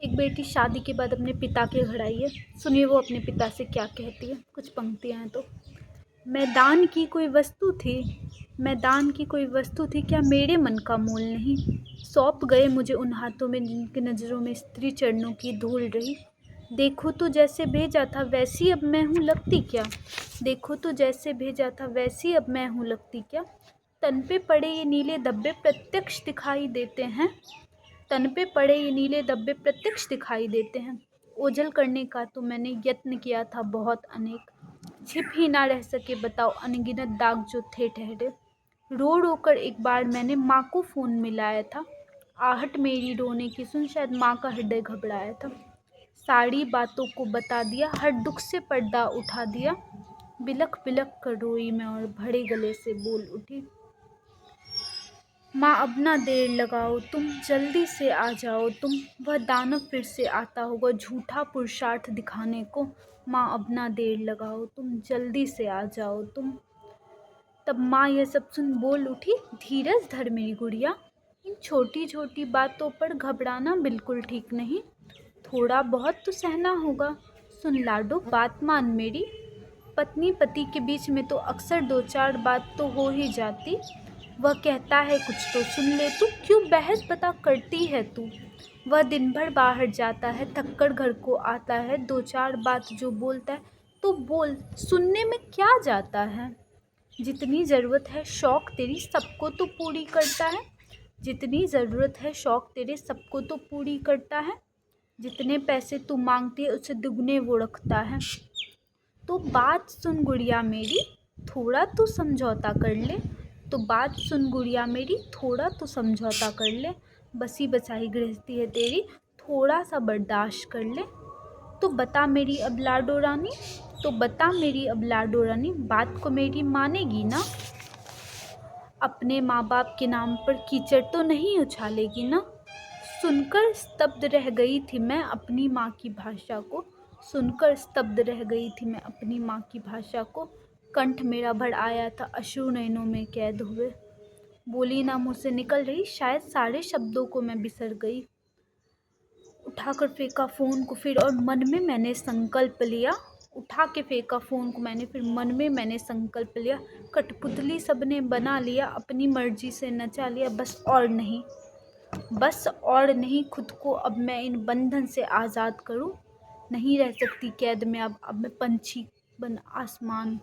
एक बेटी शादी के बाद अपने पिता के घर आई है। सुनिए वो अपने पिता से क्या कहती है। कुछ पंक्तियाँ हैं तो। मैदान की कोई वस्तु थी, मैदान की कोई वस्तु थी, क्या मेरे मन का मोल नहीं। सौंप गए मुझे उन हाथों में जिनकी नज़रों में स्त्री चरणों की धूल रही। देखो तो जैसे भेजा था वैसी अब मैं हूँ लगती क्या। देखो तो जैसे भेजा था वैसी अब मैं हूँ लगती क्या। तन पे पड़े ये नीले धब्बे प्रत्यक्ष दिखाई देते हैं। तन पे पड़े ये नीले धब्बे प्रत्यक्ष दिखाई देते हैं। ओझल करने का तो मैंने यत्न किया था बहुत अनेक। छिप ही ना रह सके बताओ अनगिनत दाग जो थे ठहरे। रो रो कर एक बार मैंने माँ को फ़ोन मिलाया था। आहट मेरी रोने की सुन शायद माँ का हृदय घबराया था। सारी बातों को बता दिया, हर दुख से पर्दा उठा दिया। बिलख बिलख कर रोई मैं और भरे गले से बोल उठी। माँ अब ना देर लगाओ तुम, जल्दी से आ जाओ तुम। वह दानव फिर से आता होगा झूठा पुरुषार्थ दिखाने को। माँ अब ना देर लगाओ तुम, जल्दी से आ जाओ तुम। तब माँ यह सब सुन बोल उठी, धीरज धर मेरी गुड़िया। इन छोटी छोटी बातों पर घबराना बिल्कुल ठीक नहीं। थोड़ा बहुत तो सहना होगा। सुन लाडो बात मान मेरी। पत्नी पति के बीच में तो अक्सर दो चार बात तो हो ही जाती। वह कहता है कुछ तो सुन ले तू, क्यों बहस बता करती है तू। वह दिन भर बाहर जाता है, थक कर घर को आता है, दो चार बात जो बोलता है तो बोल, सुनने में क्या जाता है। जितनी ज़रूरत है शौक़ तेरी सबको तो पूरी करता है। जितनी ज़रूरत है शौक़ तेरे सबको तो पूरी करता है। जितने पैसे तू मांगती है उससे दुगने वो रखता है। तो बात सुन गुड़िया मेरी, थोड़ा तो समझौता कर ले। तो बात सुन गुड़िया मेरी, थोड़ा तो समझौता कर ले। बसी बसाई गृहस्थी है तेरी, थोड़ा सा बर्दाश्त कर ले। तो बता मेरी अब लाडो रानी, तो बता मेरी अब लाडो रानी, बात को मेरी मानेगी ना। अपने माँ बाप के नाम पर कीचड़ तो नहीं उछालेगी ना। सुनकर स्तब्ध रह गई थी मैं अपनी माँ की भाषा को। सुनकर स्तब्ध रह गई थी मैं अपनी माँ की भाषा को। कंठ मेरा भर आया था अश्रु नयनों में कैद हुए। बोली ना मुझसे निकल रही, शायद सारे शब्दों को मैं बिसर गई। उठाकर फेंका फ़ोन को फिर और मन में मैंने संकल्प लिया। उठा के फेंका फ़ोन को मैंने फिर मन में मैंने संकल्प लिया। कठपुतली सबने बना लिया, अपनी मर्जी से नचा लिया, बस और नहीं, बस और नहीं। खुद को अब मैं इन बंधन से आज़ाद करूं। नहीं रह सकती कैद में अब मैं पंछी बन आसमान